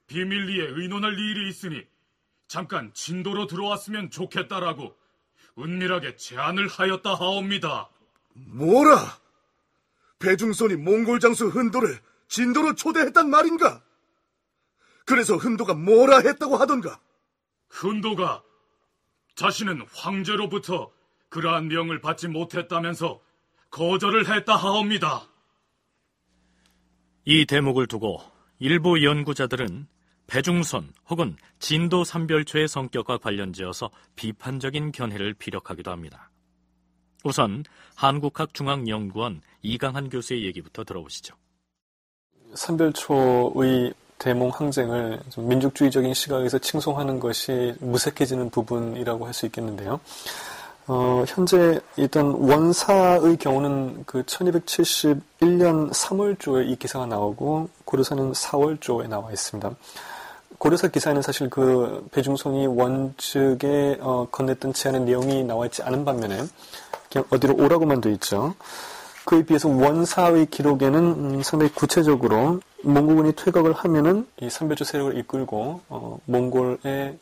비밀리에 의논할 일이 있으니 잠깐 진도로 들어왔으면 좋겠다라고 은밀하게 제안을 하였다 하옵니다. 뭐라? 배중손이 몽골 장수 흔도를 진도로 초대했단 말인가? 그래서 흔도가 뭐라 했다고 하던가? 흔도가 자신은 황제로부터 그러한 명을 받지 못했다면서 거절을 했다 하옵니다. 이 대목을 두고 일부 연구자들은 배중손 혹은 진도 삼별초의 성격과 관련지어서 비판적인 견해를 피력하기도 합니다. 우선 한국학중앙연구원 이강한 교수의 얘기부터 들어보시죠. 삼별초의 대몽 항쟁을 좀 민족주의적인 시각에서 칭송하는 것이 무색해지는 부분이라고 할 수 있겠는데요. 현재 일단 원사의 경우는 그 1271년 3월조에 이 기사가 나오고 고려사는 4월조에 나와 있습니다. 고려사 기사에는 사실 그 배중손이 원측에 건넸던 제안의 내용이 나와 있지 않은 반면에 그냥 어디로 오라고만 돼 있죠. 그에 비해서 원사의 기록에는 상당히 구체적으로 몽골군이 퇴각을 하면은 이 삼별초 세력을 이끌고 몽골에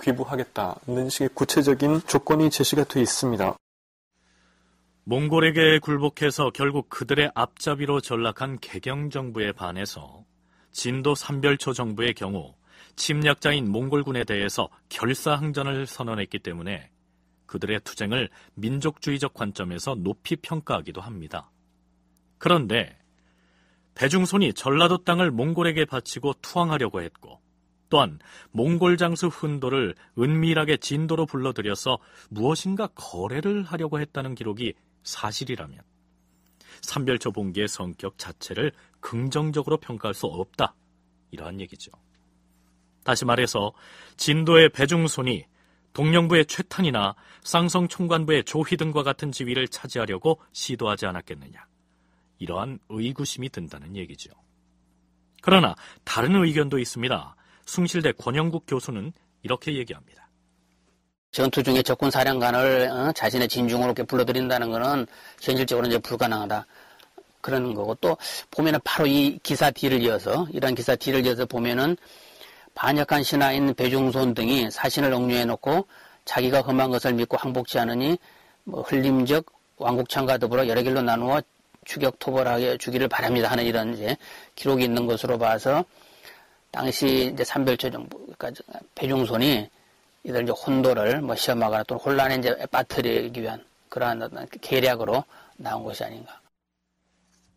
귀부하겠다는 식의 구체적인 조건이 제시가 되어 있습니다. 몽골에게 굴복해서 결국 그들의 앞잡이로 전락한 개경정부에 반해서 진도 삼별초 정부의 경우 침략자인 몽골군에 대해서 결사항전을 선언했기 때문에 그들의 투쟁을 민족주의적 관점에서 높이 평가하기도 합니다. 그런데 배중손이 전라도 땅을 몽골에게 바치고 투항하려고 했고 또한 몽골 장수 흔도를 은밀하게 진도로 불러들여서 무엇인가 거래를 하려고 했다는 기록이 사실이라면 삼별초 봉기의 성격 자체를 긍정적으로 평가할 수 없다. 이러한 얘기죠. 다시 말해서 진도의 배중손이 동령부의 최탄이나 쌍성 총관부의 조휘 등과 같은 지위를 차지하려고 시도하지 않았겠느냐. 이러한 의구심이 든다는 얘기죠. 그러나 다른 의견도 있습니다. 숭실대 권영국 교수는 이렇게 얘기합니다. 전투 중에 적군 사령관을 자신의 진중으로 이렇게 불러들인다는 것은 현실적으로 이제 불가능하다. 그러는 거고, 또 보면은 바로 이 기사 뒤를 이어서, 이런 기사 뒤를 이어서 보면은 반역한 신하인 배중손 등이 사신을 억류해 놓고 자기가 험한 것을 믿고 항복지 않으니 흘림적 왕국창과 더불어 여러 길로 나누어 추격 토벌하게 주기를 바랍니다 하는 이런 이제 기록이 있는 것으로 봐서 당시 이제 삼별초 정부까지 배중손이 이들 이제 혼도를 시험하거나 또는 혼란에 이제 빠뜨리기 위한 그러한 어떤 계략으로 나온 것이 아닌가.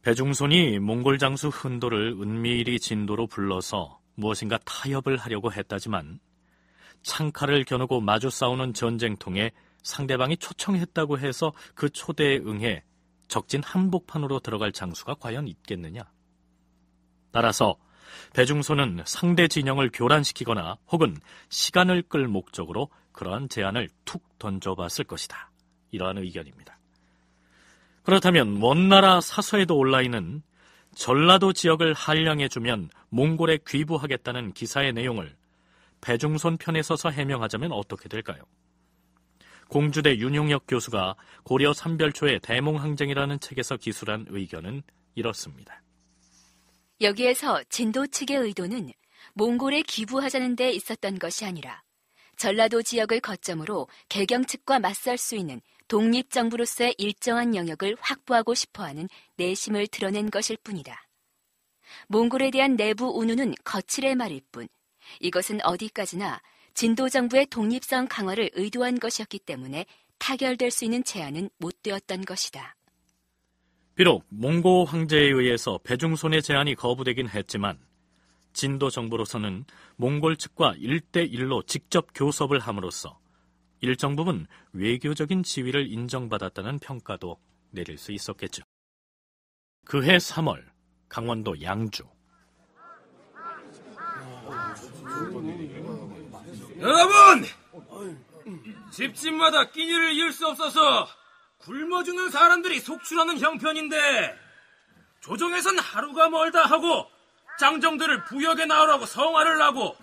배중손이 몽골 장수 흔도를 은밀히 진도로 불러서 무엇인가 타협을 하려고 했다지만 창칼을 겨누고 마주 싸우는 전쟁통에 상대방이 초청했다고 해서 그 초대에 응해 적진 한복판으로 들어갈 장수가 과연 있겠느냐. 따라서 배중손은 상대 진영을 교란시키거나 혹은 시간을 끌 목적으로 그러한 제안을 툭 던져봤을 것이다. 이러한 의견입니다. 그렇다면 원나라 사서에도 올라있는 전라도 지역을 한량해주면 몽골에 귀부하겠다는 기사의 내용을 배중손 편에 서서 해명하자면 어떻게 될까요? 공주대 윤용역 교수가 고려 삼별초의 대몽항쟁이라는 책에서 기술한 의견은 이렇습니다. 여기에서 진도 측의 의도는 몽골에 귀부하자는 데 있었던 것이 아니라 전라도 지역을 거점으로 개경 측과 맞설 수 있는 독립정부로서의 일정한 영역을 확보하고 싶어하는 내심을 드러낸 것일 뿐이다. 몽골에 대한 내부 운운은 거칠의 말일 뿐 이것은 어디까지나 진도 정부의 독립성 강화를 의도한 것이었기 때문에 타결될 수 있는 제안은 못 되었던 것이다. 비록 몽고 황제에 의해서 배중손의 제안이 거부되긴 했지만 진도 정부로서는 몽골 측과 1대1로 직접 교섭을 함으로써 일정 부분 외교적인 지위를 인정받았다는 평가도 내릴 수 있었겠죠. 그해 3월 강원도 양주. 여러분! 집집마다 끼니를 이을 수 없어서 굶어 죽는 사람들이 속출하는 형편인데 조정에선 하루가 멀다 하고 장정들을 부역에 나오라고 성화를 하고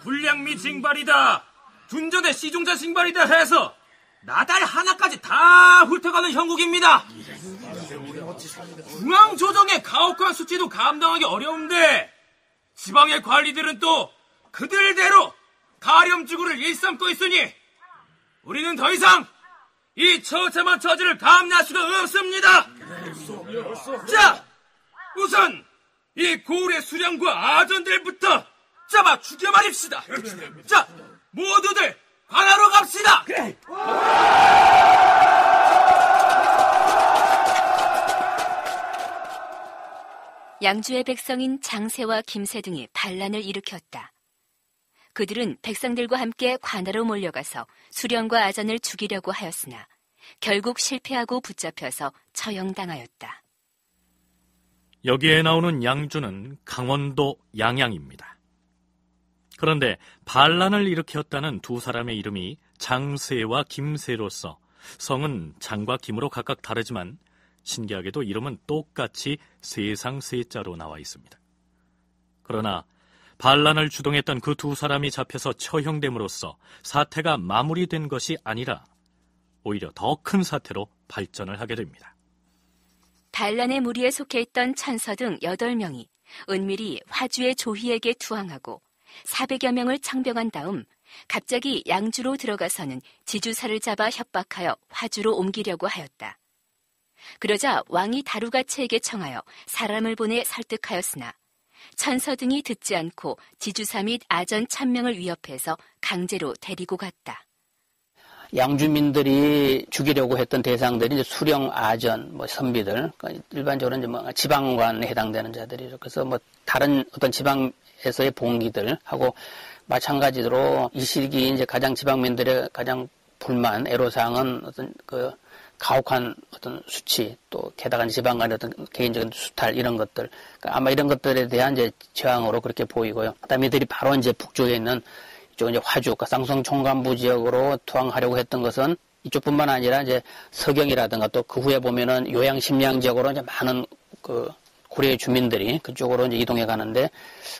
군량미 징발이다 둔전의 시종자 징발이다 해서 나달 하나까지 다 훑어가는 형국입니다. 중앙조정의 가혹한 수치도 감당하기 어려운데 지방의 관리들은 또 그들대로 가렴지구를 일삼고 있으니 우리는 더 이상 이 처참한 처지를 감내할 수가 없습니다. 자, 우선 이 고을의 수령과 아전들부터 잡아 죽여버립시다. 자, 모두들 관하로 갑시다. 양주의 백성인 장세와 김세 등이 반란을 일으켰다. 그들은 백성들과 함께 관하로 몰려가서 수령과 아전을 죽이려고 하였으나 결국 실패하고 붙잡혀서 처형당하였다. 여기에 나오는 양주는 강원도 양양입니다. 그런데 반란을 일으켰다는 두 사람의 이름이 장세와 김세로서 성은 장과 김으로 각각 다르지만 신기하게도 이름은 똑같이 세상 세자로 나와 있습니다. 그러나 반란을 주동했던 그 두 사람이 잡혀서 처형됨으로써 사태가 마무리된 것이 아니라 오히려 더 큰 사태로 발전을 하게 됩니다. 반란의 무리에 속해 있던 천서 등 8명이 은밀히 화주의 조희에게 투항하고 400여 명을 창병한 다음 갑자기 양주로 들어가서는 지주사를 잡아 협박하여 화주로 옮기려고 하였다. 그러자 왕이 다루가치에게 청하여 사람을 보내 설득하였으나 천서 등이 듣지 않고 지주사 및 아전 1000명을 위협해서 강제로 데리고 갔다. 양주민들이 죽이려고 했던 대상들이 이제 수령, 아전, 선비들, 일반적으로 이제 지방관에 해당되는 자들이죠. 그래서 다른 어떤 지방에서의 봉기들하고 마찬가지로 이 시기 이제 가장 지방민들의 가장 불만, 애로사항은 어떤 가혹한 어떤 수치, 또 게다가 지방 간의 어떤 개인적인 수탈 이런 것들, 그러니까 아마 이런 것들에 대한 이제 저항으로 그렇게 보이고요. 그다음에 이들이 바로 이제 북쪽에 있는 이쪽 이제 화주, 그러니까 쌍성 총관부 지역으로 투항하려고 했던 것은 이쪽뿐만 아니라 이제 서경이라든가 또 그 후에 보면은 요양 심양 지역으로 이제 많은 그 고려의 주민들이 그쪽으로 이제 이동해 가는데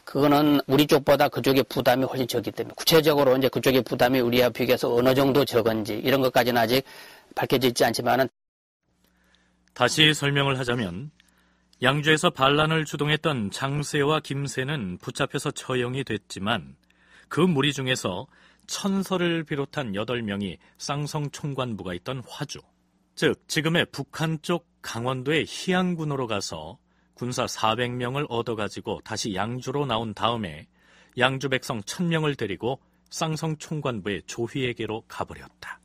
그거는 우리 쪽보다 그쪽의 부담이 훨씬 적기 때문에 구체적으로 이제 그쪽의 부담이 우리와 비교해서 어느 정도 적은지 이런 것까지는 아직 밝혀져 있지 않지만은 다시 설명을 하자면 양주에서 반란을 주동했던 장세와 김세는 붙잡혀서 처형이 됐지만 그 무리 중에서 천설을 비롯한 8명이 쌍성 총관부가 있던 화주, 즉 지금의 북한 쪽 강원도의 희양군으로 가서 군사 400명을 얻어가지고 다시 양주로 나온 다음에 양주 백성 1000명을 데리고 쌍성 총관부의 조휘에게로 가버렸다.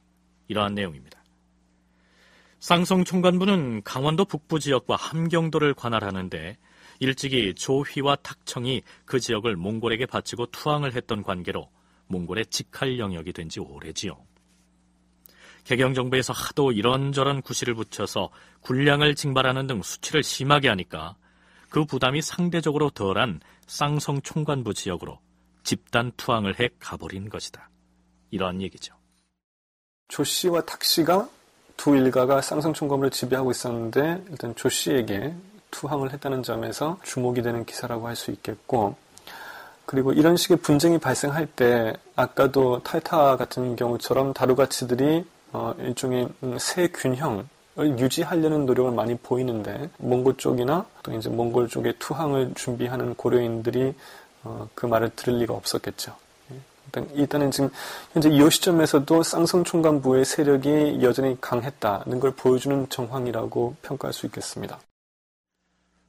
이러한 내용입니다. 쌍성 총관부는 강원도 북부 지역과 함경도를 관할하는데 일찍이 조휘와 탁청이 그 지역을 몽골에게 바치고 투항을 했던 관계로 몽골의 직할 영역이 된 지 오래지요. 개경정부에서 하도 이런저런 구실을 붙여서 군량을 징발하는 등 수치를 심하게 하니까 그 부담이 상대적으로 덜한 쌍성 총관부 지역으로 집단 투항을 해 가버린 것이다. 이러한 얘기죠. 조 씨와 탁 씨가 두 일가가 쌍성 총관부를 지배하고 있었는데 일단 조 씨에게 투항을 했다는 점에서 주목이 되는 기사라고 할 수 있겠고, 그리고 이런 식의 분쟁이 발생할 때 아까도 탈타 같은 경우처럼 다루가치들이 일종의 세 균형을 유지하려는 노력을 많이 보이는데 몽골 쪽이나 또 이제 몽골 쪽의 투항을 준비하는 고려인들이 그 말을 들을 리가 없었겠죠. 일단은 지금 현재 이 시점에서도 쌍성 총관부의 세력이 여전히 강했다는 걸 보여주는 정황이라고 평가할 수 있겠습니다.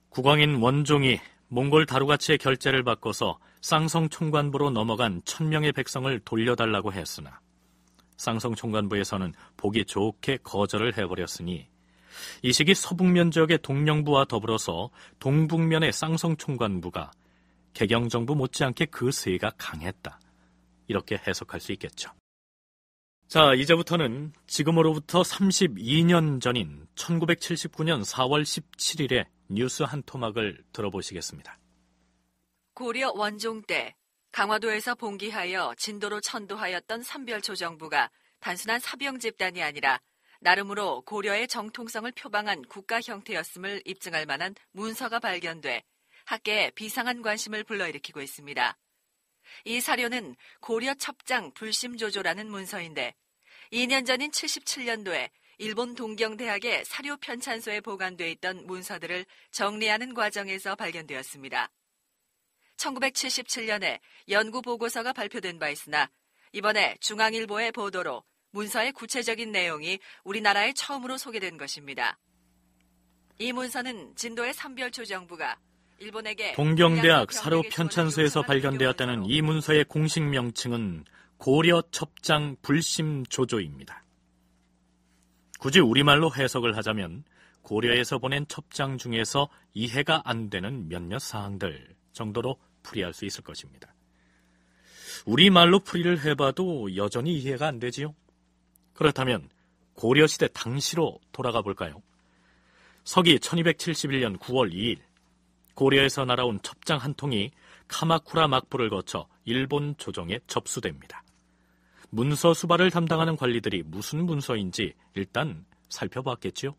국왕인 원종이 몽골 다루가치의 결제를 바꿔서 쌍성 총관부로 넘어간 1000명의 백성을 돌려달라고 했으나 쌍성 총관부에서는 보기 좋게 거절을 해버렸으니 이 시기 서북면 지역의 동령부와 더불어서 동북면의 쌍성 총관부가 개경정부 못지않게 그 세가 강했다. 이렇게 해석할 수 있겠죠. 자, 이제부터는 지금으로부터 32년 전인 1979년 4월 17일에 뉴스 한 토막을 들어보시겠습니다. 고려 원종 때 강화도에서 봉기하여 진도로 천도하였던 삼별초 정부가 단순한 사병 집단이 아니라 나름으로 고려의 정통성을 표방한 국가 형태였음을 입증할 만한 문서가 발견돼 학계에 비상한 관심을 불러일으키고 있습니다. 이 사료는 고려 첩장 불심조조라는 문서인데 2년 전인 77년도에 일본 동경대학의 사료 편찬소에 보관돼 있던 문서들을 정리하는 과정에서 발견되었습니다. 1977년에 연구보고서가 발표된 바 있으나 이번에 중앙일보의 보도로 문서의 구체적인 내용이 우리나라에 처음으로 소개된 것입니다. 이 문서는 진도의 삼별초 정부가 일본에게 동경대학 사료 편찬소에서 발견되었다는 이 문서의 공식 명칭은 고려 첩장 불심조조입니다. 굳이 우리말로 해석을 하자면 고려에서 보낸 첩장 중에서 이해가 안 되는 몇몇 사항들 정도로 풀이할 수 있을 것입니다. 우리말로 풀이를 해봐도 여전히 이해가 안 되지요. 그렇다면 고려시대 당시로 돌아가 볼까요? 서기 1271년 9월 2일 고려에서 날아온 첩장 한 통이 카마쿠라 막부를 거쳐 일본 조정에 접수됩니다. 문서 수발을 담당하는 관리들이 무슨 문서인지 일단 살펴봤겠지요.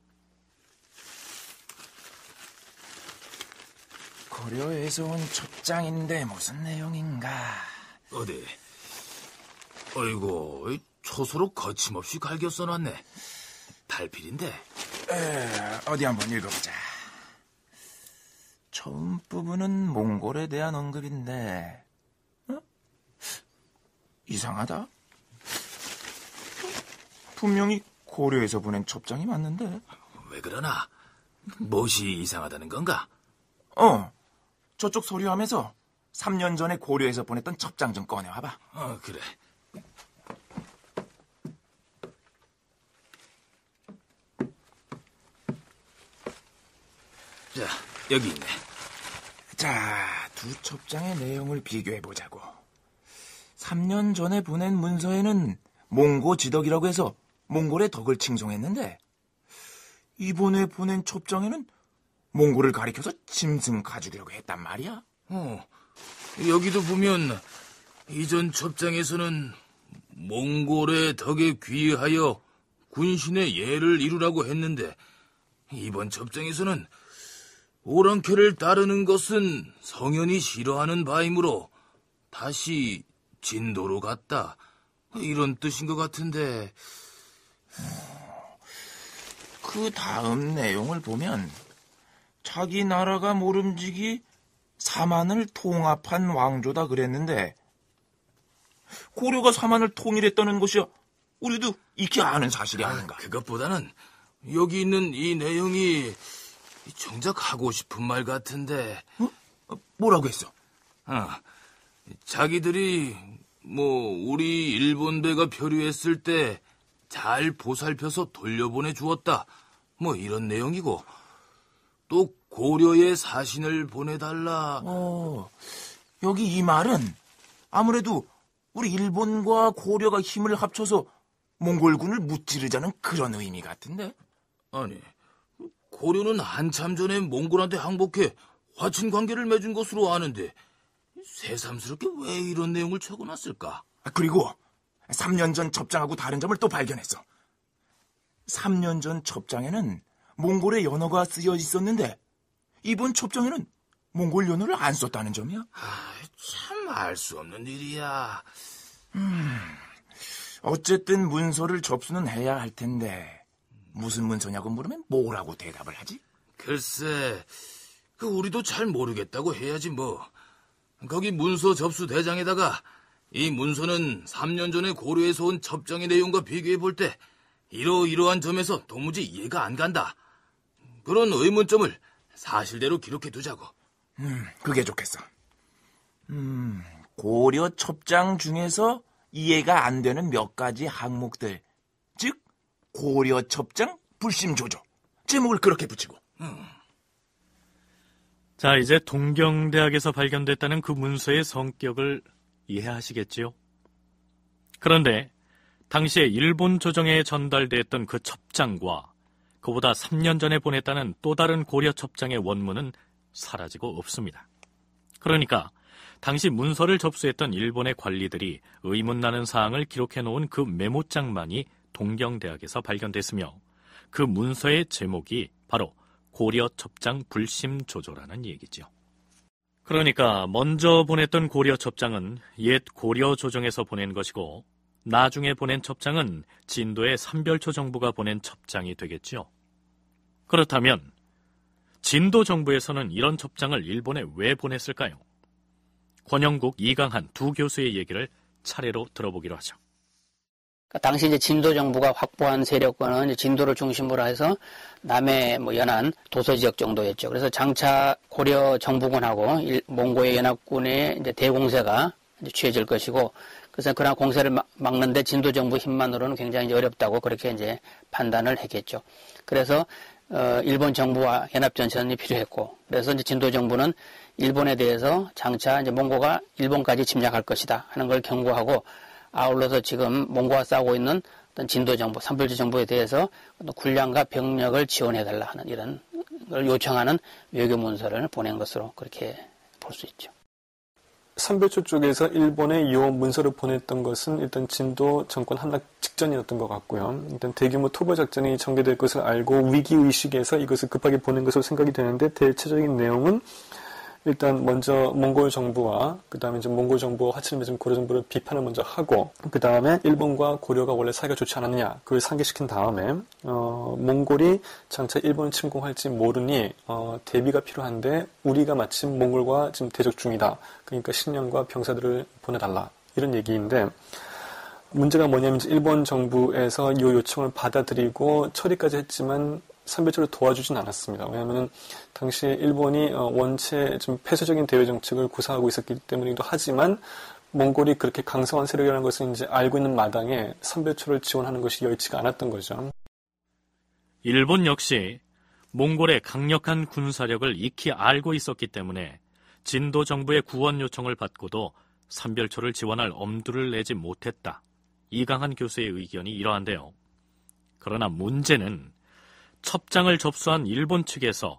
고려에서 온 첩장인데 무슨 내용인가? 어디? 어이구, 초수로 거침없이 갈겨 써놨네. 발필인데. 어디 한번 읽어보자. 처음 부분은 몽골에 대한 언급인데, 이상하다. 분명히 고려에서 보낸 첩장이 맞는데. 왜 그러나? 무엇이 이상하다는 건가? 저쪽 서류함에서 3년 전에 고려에서 보냈던 첩장 좀 꺼내와봐. 그래. 자, 여기 있네. 자, 두 첩장의 내용을 비교해보자고. 3년 전에 보낸 문서에는 몽고 지덕이라고 해서 몽골의 덕을 칭송했는데, 이번에 보낸 첩장에는 몽골을 가리켜서 짐승 가죽이라고 했단 말이야. 여기도 보면 이전 첩장에서는 몽골의 덕에 귀하여 군신의 예를 이루라고 했는데 이번 첩장에서는 오랑캐를 따르는 것은 성현이 싫어하는 바이므로 다시 진도로 갔다. 이런 뜻인 것 같은데. 그 다음 내용을 보면 자기 나라가 모름지기 사만을 통합한 왕조다 그랬는데 고려가 사만을 통일했다는 것이 우리도 익히 아는 사실이 아닌가. 그것보다는 여기 있는 이 내용이 정작 하고 싶은 말 같은데. 뭐라고 했어? 자기들이 우리 일본대가 표류했을 때 잘 보살펴서 돌려보내 주었다. 이런 내용이고, 또 고려의 사신을 보내달라. 여기 이 말은 아무래도 우리 일본과 고려가 힘을 합쳐서 몽골군을 무찌르자는 그런 의미 같은데? 아니, 고려는 한참 전에 몽골한테 항복해 화친 관계를 맺은 것으로 아는데 새삼스럽게 왜 이런 내용을 적어놨을까? 그리고 3년 전 첩장하고 다른 점을 또 발견했어. 3년 전 첩장에는 몽골의 연어가 쓰여 있었는데 이번 첩장에는 몽골 연어를 안 썼다는 점이야. 참 알 수 없는 일이야. 어쨌든 문서를 접수는 해야 할 텐데 무슨 문서냐고 물으면 뭐라고 대답을 하지? 글쎄, 우리도 잘 모르겠다고 해야지 뭐. 거기 문서 접수 대장에다가 이 문서는 3년 전에 고려에서 온 첩장의 내용과 비교해 볼 때 이러이러한 점에서 도무지 이해가 안 간다. 그런 의문점을 사실대로 기록해 두자고. 그게 좋겠어. 고려 첩장 중에서 이해가 안 되는 몇 가지 항목들, 즉 고려 첩장 불심조조, 제목을 그렇게 붙이고. 자, 이제 동경대학에서 발견됐다는 그 문서의 성격을 이해하시겠지요? 그런데 당시에 일본 조정에 전달됐던 그 첩장과 그보다 3년 전에 보냈다는 또 다른 고려 첩장의 원문은 사라지고 없습니다. 그러니까 당시 문서를 접수했던 일본의 관리들이 의문나는 사항을 기록해놓은 그 메모장만이 동경대학에서 발견됐으며 그 문서의 제목이 바로 고려 첩장 불심조조라는 얘기죠. 그러니까 먼저 보냈던 고려 첩장은 옛 고려 조정에서 보낸 것이고 나중에 보낸 첩장은 진도의 삼별초 정부가 보낸 첩장이 되겠죠. 그렇다면 진도 정부에서는 이런 첩장을 일본에 왜 보냈을까요? 권영국, 이강한 두 교수의 얘기를 차례로 들어보기로 하죠. 당시 이제 진도 정부가 확보한 세력권은 이제 진도를 중심으로 해서 남해 연안 도서 지역 정도였죠. 그래서 장차 고려 정부군하고 몽고의 연합군의 이제 대공세가 이제 취해질 것이고, 그래서 그런 공세를 막는데 진도 정부 힘만으로는 굉장히 이제 어렵다고 그렇게 이제 판단을 했겠죠. 그래서 일본 정부와 연합 전선이 필요했고, 그래서 이제 진도 정부는 일본에 대해서 장차 이제 몽고가 일본까지 침략할 것이다 하는 걸 경고하고, 아울러서 지금 몽고와 싸우고 있는 어떤 진도 정부, 삼별초 정부에 대해서 군량과 병력을 지원해달라 하는 이런 걸 요청하는 외교 문서를 보낸 것으로 그렇게 볼 수 있죠. 삼별초 쪽에서 일본에 이 문서를 보냈던 것은 일단 진도 정권 함락 직전이었던 것 같고요. 일단 대규모 토벌 작전이 전개될 것을 알고 위기의식에서 이것을 급하게 보낸 것으로 생각이 되는데, 대체적인 내용은 일단 먼저 몽골 정부와 그 다음에 이제 몽골 정부와 화친을 맺은 고려 정부를 비판을 먼저 하고, 그 다음에 일본과 고려가 원래 사이가 좋지 않았느냐 그걸 상기시킨 다음에 몽골이 장차 일본을 침공할지 모르니 대비가 필요한데 우리가 마침 몽골과 지금 대적 중이다. 그러니까 식량과 병사들을 보내달라 이런 얘기인데, 문제가 뭐냐면 일본 정부에서 이 요청을 받아들이고 처리까지 했지만 삼별초를 도와주진 않았습니다. 왜냐하면 당시 일본이 원체 좀 폐쇄적인 대외 정책을 구사하고 있었기 때문이기도 하지만 몽골이 그렇게 강성한 세력이라는 것을 이제 알고 있는 마당에 삼별초를 지원하는 것이 여의치가 않았던 거죠. 일본 역시 몽골의 강력한 군사력을 익히 알고 있었기 때문에 진도 정부의 구원 요청을 받고도 삼별초를 지원할 엄두를 내지 못했다. 이강한 교수의 의견이 이러한데요. 그러나 문제는 첩장을 접수한 일본 측에서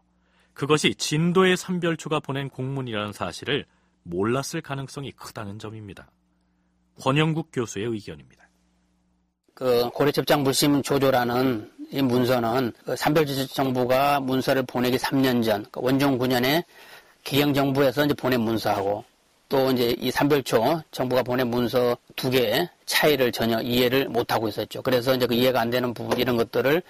그것이 진도의 삼별초가 보낸 공문이라는 사실을 몰랐을 가능성이 크다는 점입니다. 권영국 교수의 의견입니다. 그 고려첩장 불심 조조라는 이 문서는 그 삼별조 정부가 문서를 보내기 3년 전, 그 원종 9년에 개경정부에서 이제 보낸 문서하고 또 이제 이 삼별초 정부가 보낸 문서 두 개의 차이를 전혀 이해를 못하고 있었죠. 그래서 이제 그 이해가 안 되는 부분 이런 것들을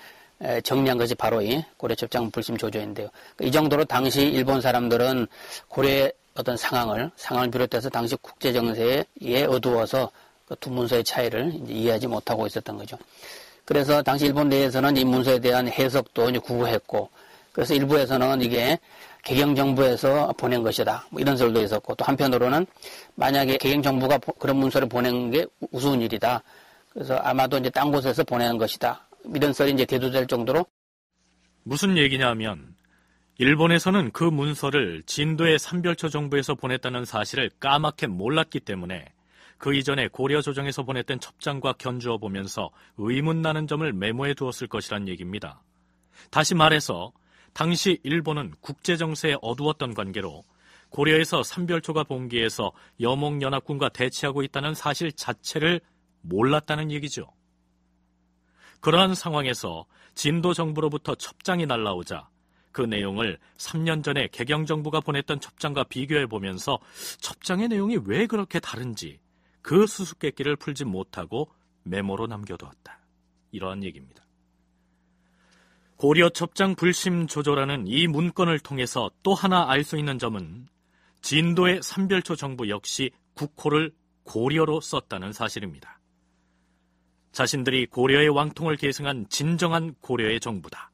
정리한 것이 바로 이 고려첩장 불심 조조인데요. 이 정도로 당시 일본 사람들은 고려의 어떤 상황을 비롯해서 당시 국제 정세에 어두워서 그 두 문서의 차이를 이제 이해하지 못하고 있었던 거죠. 그래서 당시 일본 내에서는 이 문서에 대한 해석도 이제 구구했고, 그래서 일부에서는 이게 개경정부에서 보낸 것이다, 뭐 이런 설도 있었고, 또 한편으로는 만약에 개경정부가 그런 문서를 보낸 게 우스운 일이다, 그래서 아마도 이제 딴 곳에서 보내는 것이다, 이런 설이 이제 대두될 정도로. 무슨 얘기냐면 일본에서는 그 문서를 진도의 삼별초 정부에서 보냈다는 사실을 까맣게 몰랐기 때문에 그 이전에 고려 조정에서 보냈던 첩장과 견주어 보면서 의문나는 점을 메모해 두었을 것이란 얘기입니다. 다시 말해서 당시 일본은 국제정세에 어두웠던 관계로 고려에서 삼별초가 봉기해서 여몽연합군과 대치하고 있다는 사실 자체를 몰랐다는 얘기죠. 그러한 상황에서 진도 정부로부터 첩장이 날라오자 그 내용을 3년 전에 개경정부가 보냈던 첩장과 비교해보면서 첩장의 내용이 왜 그렇게 다른지 그 수수께끼를 풀지 못하고 메모로 남겨두었다. 이러한 얘기입니다. 고려 첩장 불심 조조라는 이 문건을 통해서 또 하나 알 수 있는 점은 진도의 삼별초 정부 역시 국호를 고려로 썼다는 사실입니다. 자신들이 고려의 왕통을 계승한 진정한 고려의 정부다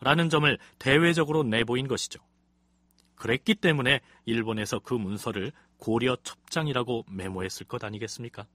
라는 점을 대외적으로 내보인 것이죠. 그랬기 때문에 일본에서 그 문서를 고려 첩장이라고 메모했을 것 아니겠습니까?